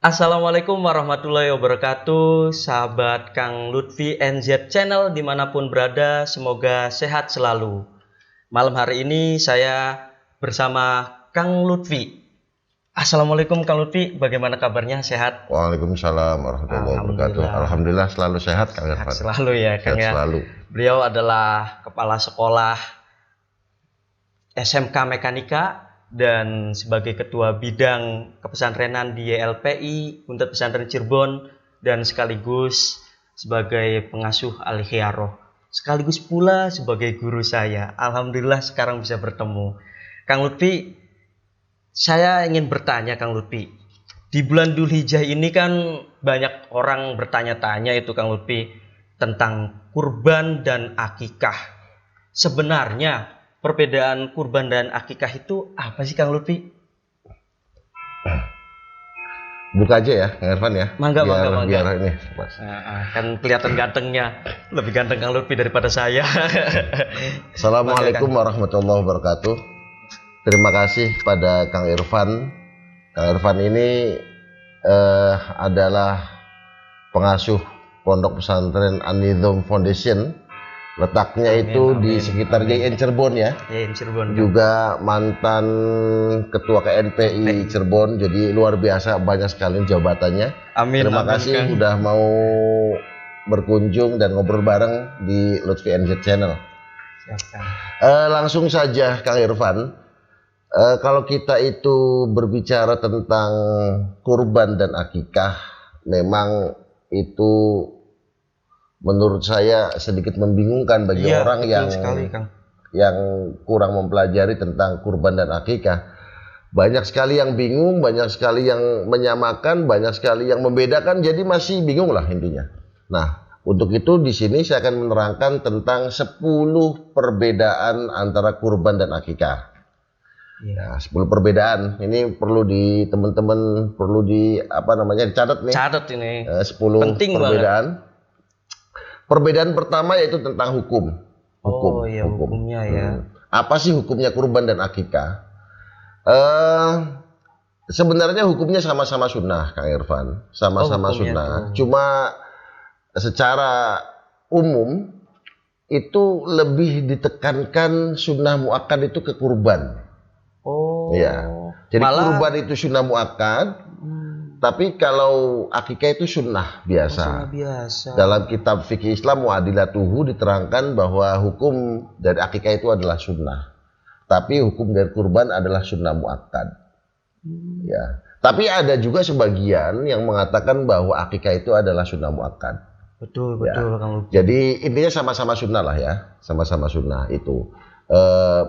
Assalamualaikum warahmatullahi wabarakatuh, sahabat Kang Lutfi NZ Channel dimanapun berada, semoga sehat selalu. Malam hari ini saya bersama Kang Lutfi. Assalamualaikum Kang Lutfi, bagaimana kabarnya? Sehat? Waalaikumsalam warahmatullahi wabarakatuh. Alhamdulillah selalu sehat Kang Irfan. Selalu ya Kang ya. Selalu. Beliau adalah kepala sekolah SMK Mekanika dan sebagai ketua bidang kepesantrenan di YLPI Untet Pesantren Cirebon dan sekaligus sebagai pengasuh Al-Khiyaroh, sekaligus pula sebagai guru saya. Alhamdulillah sekarang bisa bertemu. Kang Lutfi, saya ingin bertanya Kang Lutfi, di bulan Dzulhijjah ini kan banyak orang bertanya-tanya itu Kang Lutfi tentang kurban dan akikah. Sebenarnya perbedaan kurban dan akikah itu apa sih Kang Lutfi? Buka aja ya Kang Irfan ya. Mangga. Biar ini. Kan kelihatan gantengnya. Lebih ganteng Kang Lutfi daripada saya. Assalamualaikum warahmatullahi wabarakatuh. Terima kasih pada Kang Irfan. Kang Irfan ini adalah pengasuh Pondok Pesantren An-Nizam Foundation. Letaknya itu di sekitar JN Cirebon ya. JN Cirebon. Juga mantan ketua KNPI Cirebon. Jadi luar biasa banyak sekali jabatannya. Amin. Terima kasih sudah mau berkunjung dan ngobrol bareng di Lutfi NZ Channel. Siapkan. Langsung saja Kang Irfan. Kalau kita itu berbicara tentang kurban dan akikah, memang itu menurut saya sedikit membingungkan bagi orang yang kurang mempelajari tentang kurban dan akikah. Banyak sekali yang bingung, banyak sekali yang menyamakan, banyak sekali yang membedakan, jadi masih bingung lah intinya. Nah, untuk itu di sini saya akan menerangkan tentang 10 perbedaan antara kurban dan akikah. Ya, 10 perbedaan. Ini perlu di teman-teman perlu di dicatat nih. Catat ini. 10 penting perbedaan. Banget. Perbedaan pertama yaitu tentang hukum. Hukumnya ya. Apa sih hukumnya kurban dan akikah? Sebenarnya hukumnya sama-sama sunnah, Kang Irfan. Sama-sama sunnah. Cuma secara umum itu lebih ditekankan sunnah muakkad itu ke kurban. Ya. Jadi kurban itu sunnah muakkad. Tapi kalau akikah itu sunnah biasa. Dalam kitab fikih Islam Mu'adilatuhu diterangkan bahwa hukum dari akikah itu adalah sunnah. Tapi hukum dari kurban adalah sunnah muakkad. Ya. Tapi ada juga sebagian yang mengatakan bahwa akikah itu adalah sunnah muakkad. Betul Kang Lutfi. Jadi intinya sama-sama sunnah lah ya. Sama-sama sunnah itu.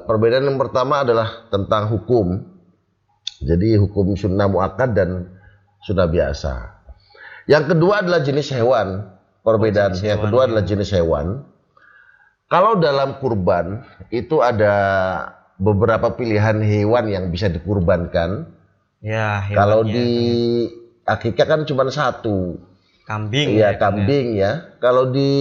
Perbedaan yang pertama adalah tentang hukum. Jadi hukum sunnah muakkad dan sunnah biasa. Yang kedua adalah jenis hewan. Perbedaan yang kedua adalah jenis hewan. Kalau dalam kurban itu ada beberapa pilihan hewan yang bisa dikurbankan. Ya, kalau di akikah kan cuma satu. Kambing. Iya, kambing ya. Kalau di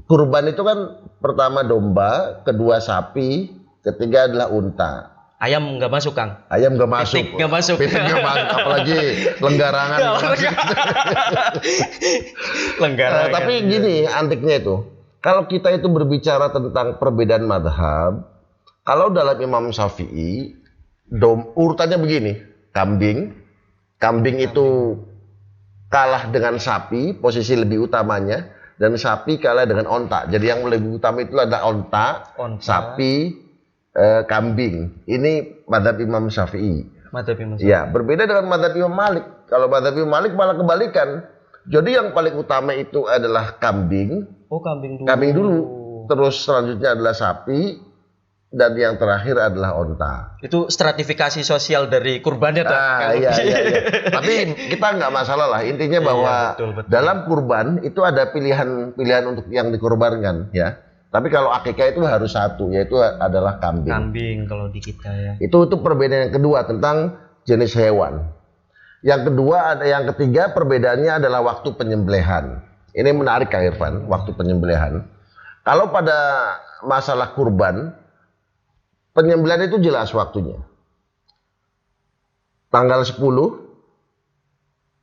kurban itu kan pertama domba, kedua sapi, ketiga adalah unta. Ayam nggak masuk Kang. Ayam nggak masuk. Pitik nggak masuk. Pitik nggak masuk, apalagi lenggarangan. Lenggarangan. Tapi gini antiknya itu, kalau kita itu berbicara tentang perbedaan madhab, kalau dalam Imam Syafi'i, urutannya begini, kambing itu kalah dengan sapi, posisi lebih utamanya, dan sapi kalah dengan onta. Jadi yang lebih utama itu adalah onta. Sapi, kambing. Ini madhab Imam Syafi'i. Ya, berbeda dengan madhab Imam Malik. Kalau madhab Imam Malik malah kebalikan. Jadi yang paling utama itu adalah kambing. Kambing dulu. Terus selanjutnya adalah sapi. Dan yang terakhir adalah onta. Itu stratifikasi sosial dari kurbannya tuh. Iya. Tapi kita nggak masalah lah. Intinya bahwa betul. Dalam kurban itu ada pilihan untuk yang dikorbankan ya. Tapi kalau akikah itu harus satu, yaitu adalah kambing. Kambing kalau di kita ya. Itu perbedaan yang kedua tentang jenis hewan. Yang ketiga perbedaannya adalah waktu penyembelihan. Ini menarik Kang Irfan, waktu penyembelihan. Kalau pada masalah kurban, penyembelihan itu jelas waktunya. Tanggal 10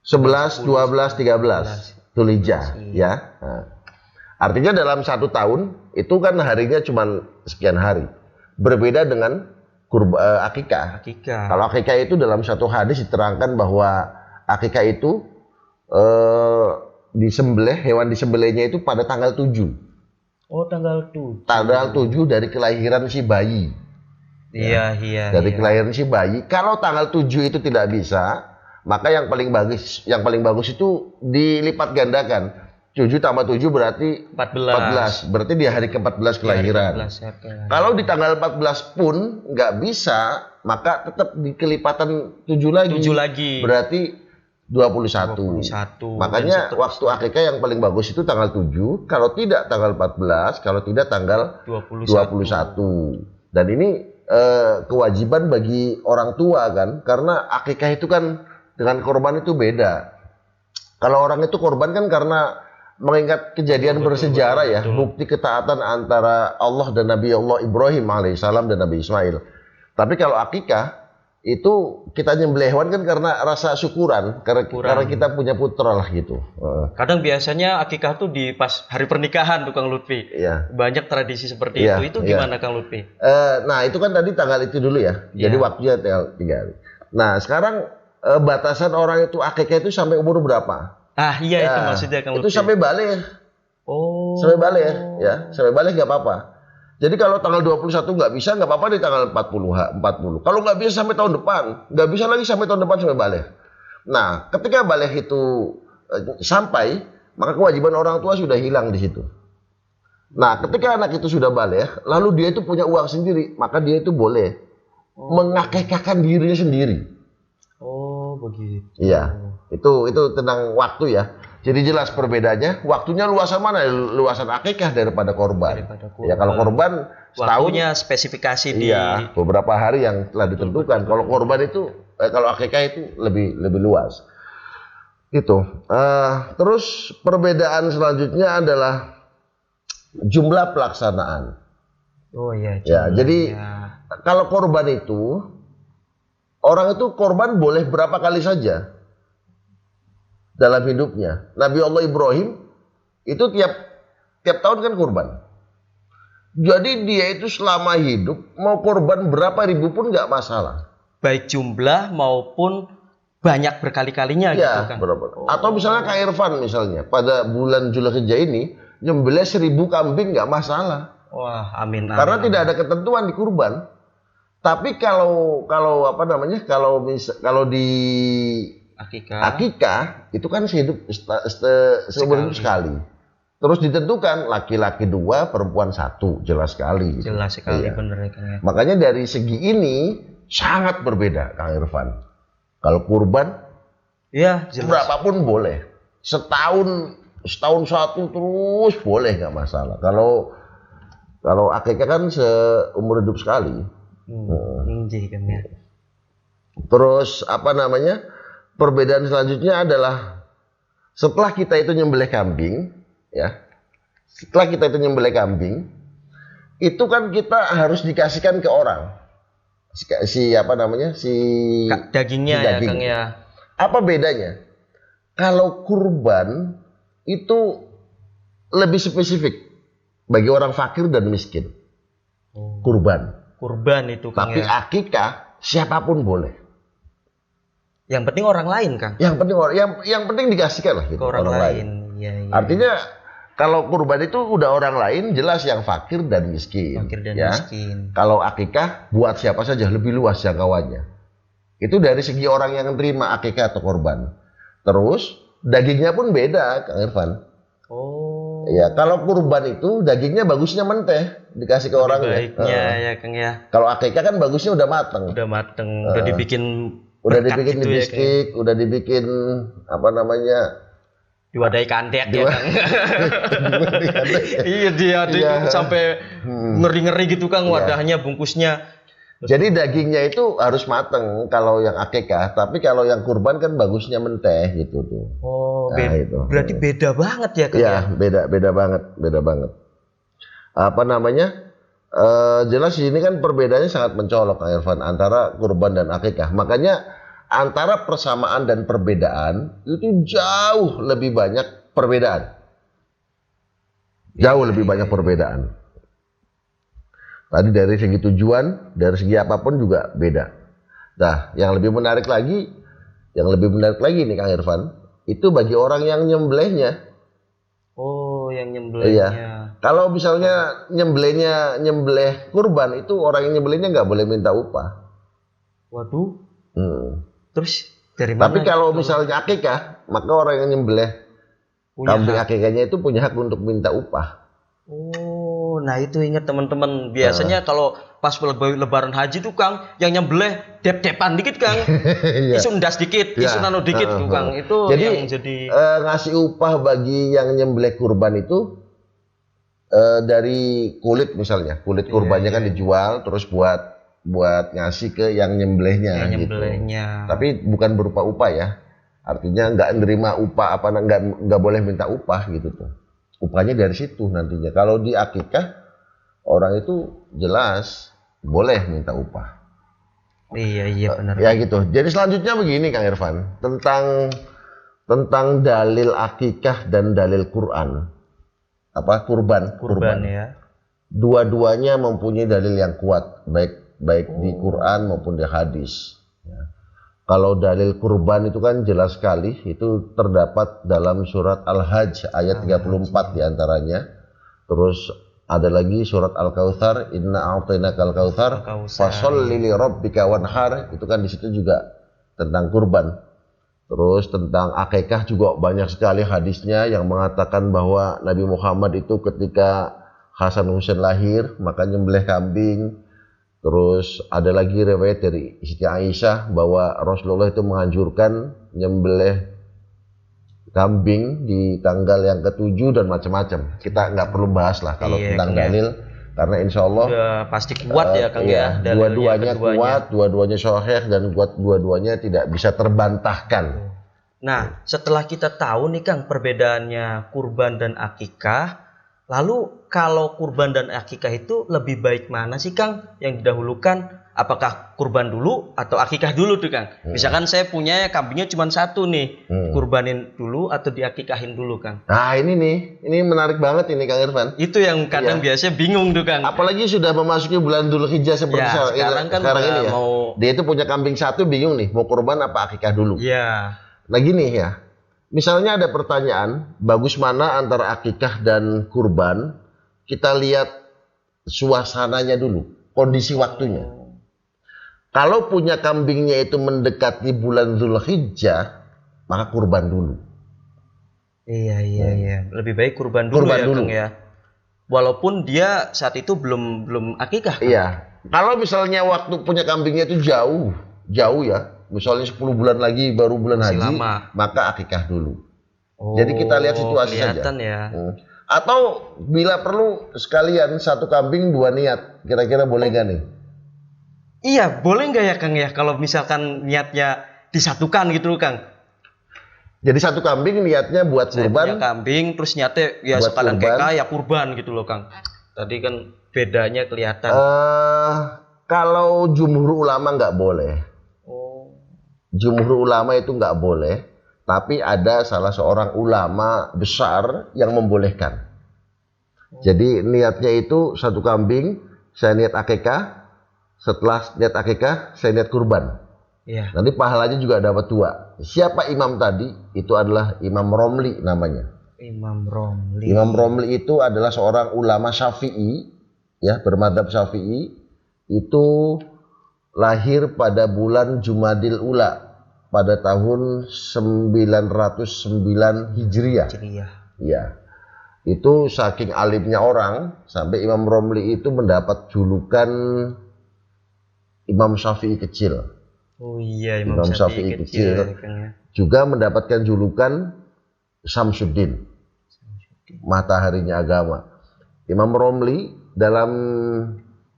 11, 12, 13 Dzulhijjah ya. Nah, artinya dalam 1 tahun itu kan harinya cuma sekian hari. Berbeda dengan akikah. Kalau akikah itu dalam satu hadis diterangkan bahwa akikah itu disembelih, hewan disembelihnya itu pada tanggal 7. Oh, tanggal 7. Tanggal 7 dari kelahiran si bayi. Iya. Dari kelahiran si bayi. Kalau tanggal 7 itu tidak bisa, maka yang paling bagus itu dilipat gandakan. 7 tambah 7 berarti 14. Berarti di hari ke-14 kelahiran. Kalau di tanggal 14 pun nggak bisa, maka tetap di kelipatan 7 lagi. Berarti 21. Makanya waktu akikah yang paling bagus itu tanggal 7, kalau tidak tanggal 14, kalau tidak tanggal 21. Dan ini kewajiban bagi orang tua kan, karena akikah itu kan dengan korban itu beda. Kalau orang itu korban kan karena mengingat kejadian bersejarah ya, bukti ketaatan antara Allah dan Nabi Allah Ibrahim alaihissalam dan Nabi Ismail. Tapi kalau akikah itu kita nyembelih hewan kan karena rasa syukuran, karena kita punya putra lah gitu. Kadang biasanya akikah tuh di pas hari pernikahan tuh Kang Lutfi. Iya. Banyak tradisi seperti itu. Itu gimana Kang Lutfi? Nah itu kan tadi tanggal itu dulu ya. Jadi waktunya tinggal 3 hari. Nah sekarang batasan orang itu akikah itu sampai umur berapa? Iya itu maksudnya Kang Lutfi. Itu sampai balik. Oh. Sampai balik ya. Sampai balik nggak apa-apa. Jadi kalau tanggal 21 nggak bisa, nggak apa-apa di tanggal 40. Kalau nggak bisa sampai tahun depan, nggak bisa lagi sampai tahun depan sampai balik. Nah, ketika balik itu sampai, maka kewajiban orang tua sudah hilang di situ. Nah, ketika anak itu sudah balik, lalu dia itu punya uang sendiri, maka dia itu boleh mengakikahkan dirinya sendiri. Oh, begitu. Iya, itu tentang waktu ya. Jadi jelas perbedaannya. Waktunya luasan mana? Luasan akikah daripada korban. Ya kalau korban setahun. Waktunya spesifikasi di. Iya, beberapa hari yang telah ditentukan. Kalau korban itu, kalau akikah itu lebih luas. Itu. Terus perbedaan selanjutnya adalah jumlah pelaksanaan. Oh iya. Ya, jadi kalau korban itu orang itu korban boleh berapa kali saja dalam hidupnya. Nabi Allah Ibrahim itu tiap tahun kan kurban. Jadi dia itu selama hidup mau korban berapa ribu pun nggak masalah. Baik jumlah maupun banyak berkali-kalinya gitu kan. Atau misalnya Kak Irfan misalnya pada bulan Dzulhijjah ini nyembelih 1000 kambing nggak masalah. Wah, amin. Karena tidak ada ketentuan di kurban. Tapi kalau apa namanya? Kalau di akikah itu kan seumur hidup sekali. Terus ditentukan laki-laki 2, perempuan 1, jelas sekali. Jelas sekali, bener ya Kang ya. Makanya dari segi ini sangat berbeda Kang Irfan. Kalau kurban, ya jelas. Berapapun boleh. Setahun satu terus boleh nggak masalah. Kalau akikah kan seumur hidup sekali. Kan ya. Terus apa namanya? Perbedaan selanjutnya adalah setelah kita itu nyembelih kambing, ya. Setelah kita itu nyembelih kambing, itu kan kita harus dikasihkan ke orang. Dagingnya ya, Kang ya. Apa bedanya? Kalau kurban itu lebih spesifik bagi orang fakir dan miskin. Kurban itu Kang. Tapi akikah siapapun boleh. Yang penting orang lain, Kang. Yang penting dikasihkan lah gitu, orang lain. Ya. Artinya kalau kurban itu udah orang lain, jelas yang fakir dan miskin. Miskin. Kalau akikah buat siapa saja, lebih luas jangkauannya. Itu dari segi orang yang terima akikah atau kurban. Terus dagingnya pun beda, Kang Irfan. Oh. Ya, kalau kurban itu dagingnya bagusnya menteh, dikasih ke orang. Baiknya ya, Kang ya. Kalau akikah kan bagusnya udah mateng. Udah dibikin di bistik, udah dibikin apa namanya? Diwadahi kandet ya, Kang. Iya, sampai ngeri-ngeri gitu Kang wadahnya, bungkusnya. Jadi dagingnya itu harus mateng kalau yang akikah, tapi kalau yang kurban kan bagusnya menteh gitu tuh. Oh, berarti beda banget ya, Kang. Iya, beda banget. Apa namanya? Jelas ini kan perbedaannya sangat mencolok Kang Irfan antara kurban dan akikah. Makanya antara persamaan dan perbedaan itu jauh lebih banyak perbedaan. Jauh lebih banyak perbedaan. Tadi dari segi tujuan, dari segi apapun juga beda. Nah, yang lebih menarik lagi nih Kang Irfan, itu bagi orang yang nyembelihnya. Oh, yang nyembelihnya. Iya. Kalau misalnya nyembelih kurban, itu orang yang nyembelihnya nggak boleh minta upah. Waduh. Terus dari mana? Tapi kalau misalnya akikah, maka orang yang nyembelih kambing akikahnya itu punya hak untuk minta upah. Oh, nah itu ingat teman-teman. Biasanya kalau pas lebaran haji tuh Kang, yang nyembelih dep-depan dikit Kang. Isu ndas dikit, isu nano dikit tuh Kang. Itu jadi, yang jadi ngasih upah bagi yang nyembelih kurban itu dari kulit misalnya. Kulit kurbannya kan dijual terus buat ngasih ke yang nyembelihnya gitu. Tapi bukan berupa upah ya. Artinya nggak nerima upah nggak boleh minta upah gitu tuh. Upahnya dari situ nantinya. Kalau di akikah orang itu jelas boleh minta upah. Iya benar. Ya gitu. Jadi selanjutnya begini Kang Irfan, tentang dalil akikah dan dalil Quran. Kurban ya. Dua-duanya mempunyai dalil yang kuat, baik di Quran maupun di hadis. Ya. Kalau dalil kurban itu kan jelas sekali, itu terdapat dalam surat Al-Hajj ayat 34 diantaranya. Terus ada lagi surat Al-Kautsar, inna a'tainakal kautsar fasholli li rabbika wanhar, itu kan di situ juga tentang kurban. Terus tentang akikah juga banyak sekali hadisnya yang mengatakan bahwa Nabi Muhammad itu ketika Hasan Husain lahir maka nyembelih kambing. Terus ada lagi riwayat dari Siti Aisyah bahwa Rasulullah itu menganjurkan nyembelih kambing di tanggal yang ke-7 dan macam-macam. Kita nggak perlu bahas lah kalau tentang dalil, karena insya Allah pasti kuat ya Kang ya. Dua-duanya kuat, dua-duanya sahih dan dua-duanya tidak bisa terbantahkan. Nah, setelah kita tahu nih Kang perbedaannya kurban dan akikah, lalu kalau kurban dan akikah itu lebih baik mana sih Kang yang didahulukan? Apakah kurban dulu atau akikah dulu tuh Kang? Misalkan saya punya kambingnya cuma satu nih, kurbanin dulu atau diakikahin dulu Kang? Nah ini menarik banget ini Kang Irfan. Itu yang kadang biasanya bingung tuh Kang. Apalagi sudah memasuki bulan Dzulhijjah seperti sekarang ini ya. Dia itu punya kambing satu bingung nih, mau kurban apa akikah dulu? Iya. Nah gini ya, misalnya ada pertanyaan, bagus mana antara akikah dan kurban? Kita lihat suasananya dulu, kondisi waktunya. Kalau punya kambingnya itu mendekati bulan Dzulhijjah, maka kurban dulu. Iya. Lebih baik kurban dulu Kang ya. Walaupun dia saat itu belum akikah. Kan? Iya. Kalau misalnya waktu punya kambingnya itu jauh ya. Misalnya 10 bulan lagi baru bulan haji, maka akikah dulu. Jadi kita lihat situasi saja. Ya. Atau bila perlu sekalian satu kambing dua niat, kira-kira boleh gak nih? Iya, boleh nggak ya Kang ya kalau misalkan niatnya disatukan gitu loh Kang? Jadi satu kambing niatnya buat kurban. Punya kambing terus niatnya ya sekalian kayak kurban gitu loh Kang. Tadi kan bedanya kelihatan. Kalau jumhur ulama nggak boleh. Jumhur ulama itu nggak boleh, tapi ada salah seorang ulama besar yang membolehkan. Jadi niatnya itu satu kambing, saya niat akikah. Setelah niat akikah, saya niat kurban. Iya. Nanti pahalanya juga dapat 2. Siapa imam tadi? Itu adalah Imam Romli namanya. Imam Romli. Imam Romli itu adalah seorang ulama Syafi'i, ya, bermadzhab Syafi'i. Itu lahir pada bulan Jumadil Ula pada tahun 909 Hijriah. Ya. Itu saking alimnya orang sampai Imam Romli itu mendapat julukan Imam Syafi'i kecil. Oh iya, Imam Syafi'i kecil. Juga mendapatkan julukan Syamsuddin, mataharinya agama. Imam Romli dalam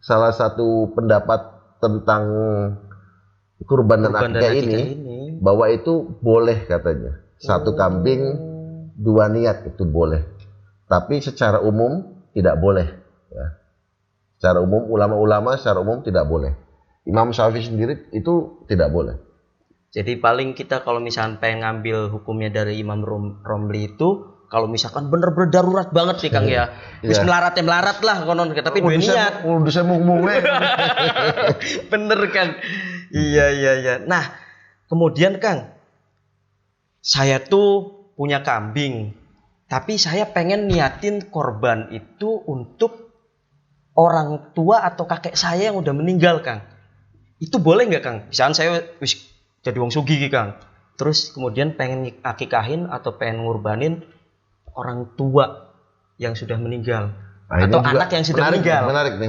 salah satu pendapat tentang kurban dan akikah ini, bahwa itu boleh katanya. Satu kambing, 2 niat itu boleh. Tapi secara umum tidak boleh. Ya. Secara umum, ulama-ulama secara umum tidak boleh. Imam Syafi'i sendiri itu tidak boleh. Jadi paling kita kalau misalkan pengen ngambil hukumnya dari Imam Romli itu, kalau misalkan bener-bener darurat banget nih Kang ya, wis melarat lah konon, tapi dua niat. Udah saya mung-mungnya. Bener Kang. Iya. Nah, kemudian Kang, saya tuh punya kambing, tapi saya pengen niatin korban itu untuk orang tua atau kakek saya yang udah meninggal Kang. Itu boleh nggak Kang? Misalkan saya wis jadi wong sugih Kang, terus kemudian pengen akikahin atau pengen ngurbanin orang tua yang sudah meninggal, atau anak yang sudah meninggal. Menarik.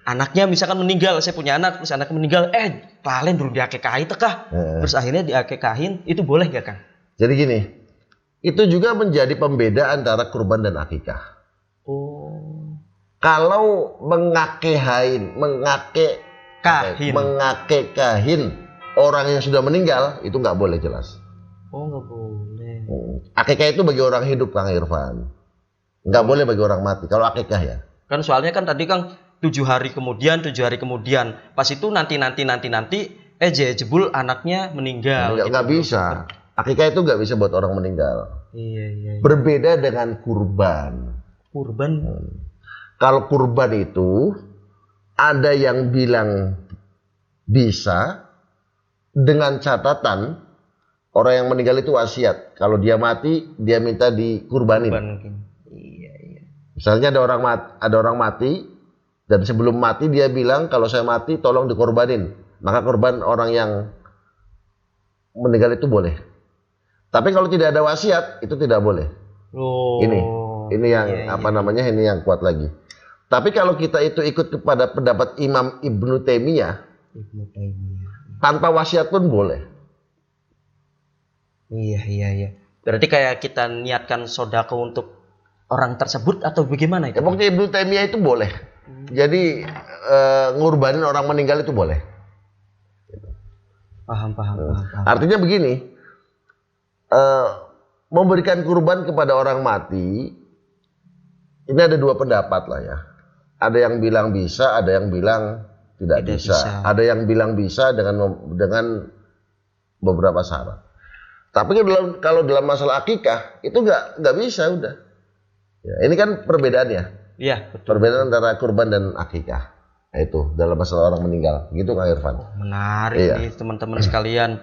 Anaknya misalkan meninggal, saya punya anak, terus anaknya meninggal, kalian dulu diakikahi tekah, terus akhirnya diakikahin, itu boleh nggak Kang? Jadi gini, itu juga menjadi pembeda antara kurban dan akikah. Oh. Kalau mengakekahin orang yang sudah meninggal, itu nggak boleh jelas. Oh, nggak boleh. Akikah itu bagi orang hidup Kang Irfan, nggak boleh bagi orang mati. Kalau akikah ya. Kan soalnya kan tadi Kang 7 hari kemudian, pas itu nanti jebul anaknya meninggal. Nggak bisa. Akikah itu nggak bisa buat orang meninggal. Iya. Berbeda dengan kurban. Kalau kurban itu ada yang bilang bisa, dengan catatan orang yang meninggal itu wasiat. Kalau dia mati, dia minta dikurbanin. Iya. Misalnya ada orang mati, dan sebelum mati dia bilang kalau saya mati tolong dikorbanin. Maka korban orang yang meninggal itu boleh. Tapi kalau tidak ada wasiat itu tidak boleh. Oh. Ini yang ini yang kuat lagi. Tapi kalau kita itu ikut kepada pendapat Imam Ibnu Taimiyah, tanpa wasiat pun boleh. Iya. Berarti kayak kita niatkan sodako untuk orang tersebut atau bagaimana itu? Ya, pokoknya Ibnu Taimiyah itu boleh. Jadi ngurbanin orang meninggal itu boleh. Paham. Artinya begini, memberikan kurban kepada orang mati, ini ada dua pendapat lah ya. Ada yang bilang bisa, ada yang bilang tidak bisa. Ada yang bilang bisa dengan beberapa syarat. Tapi kalau dalam masalah akikah itu nggak bisa udah. Ya, ini kan perbedaannya. Iya, betul. Perbedaan antara kurban dan akikah. Nah, itu dalam masalah orang meninggal. Gitu Kang Irfan. Menarik nih teman-teman sekalian.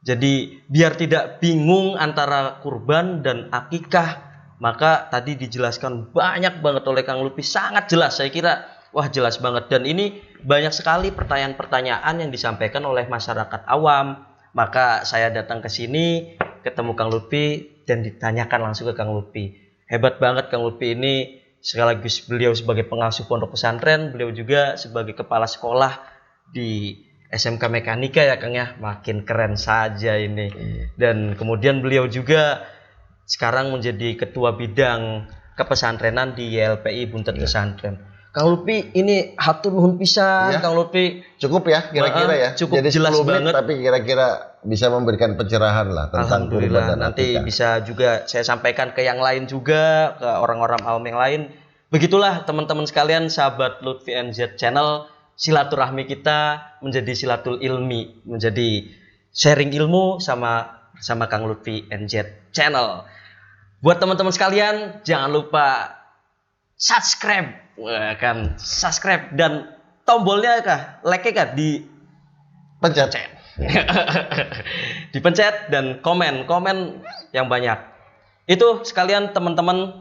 Jadi biar tidak bingung antara kurban dan akikah, maka tadi dijelaskan banyak banget oleh Kang Lutfi, sangat jelas. Saya kira wah jelas banget, dan ini banyak sekali pertanyaan-pertanyaan yang disampaikan oleh masyarakat awam. Maka saya datang ke sini, ketemu Kang Lutfi dan ditanyakan langsung ke Kang Lutfi. Hebat banget Kang Lutfi ini, sekaligus beliau sebagai pengasuh pondok pesantren, beliau juga sebagai kepala sekolah di SMK Mekanika ya Kang ya, makin keren saja ini. Dan kemudian beliau juga sekarang menjadi ketua bidang kepesantrenan di YLPI Buntet Pesantren. Kang Lutfi ini hatur nuhun pisan Kang Lutfi. Cukup ya kira-kira ya. Cukup jadi jelas 10 menit, banget. Tapi kira-kira bisa memberikan pencerahan lah tentang kurban dan nanti akikah. Bisa juga saya sampaikan ke yang lain juga, ke orang-orang awam yang lain. Begitulah teman-teman sekalian, sahabat Lutfi NZ Channel, silaturahmi kita menjadi silatul ilmi, menjadi sharing ilmu sama Kang Lutfi NZ Channel. Buat teman-teman sekalian, jangan lupa subscribe, dan tombolnya like-nya pencet. Dipencet dan komen yang banyak. Itu sekalian teman-teman,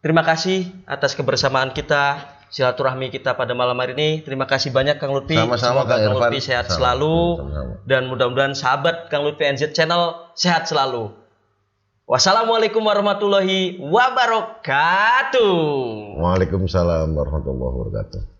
terima kasih atas kebersamaan kita, silaturahmi kita pada malam hari ini. Terima kasih banyak Kang Lutfi. Sama-sama Kang Irfan. Lutfi sehat selalu. Dan mudah-mudahan sahabat Kang Lutfi NZ Channel sehat selalu. Wassalamualaikum warahmatullahi wabarakatuh. Waalaikumsalam warahmatullahi wabarakatuh.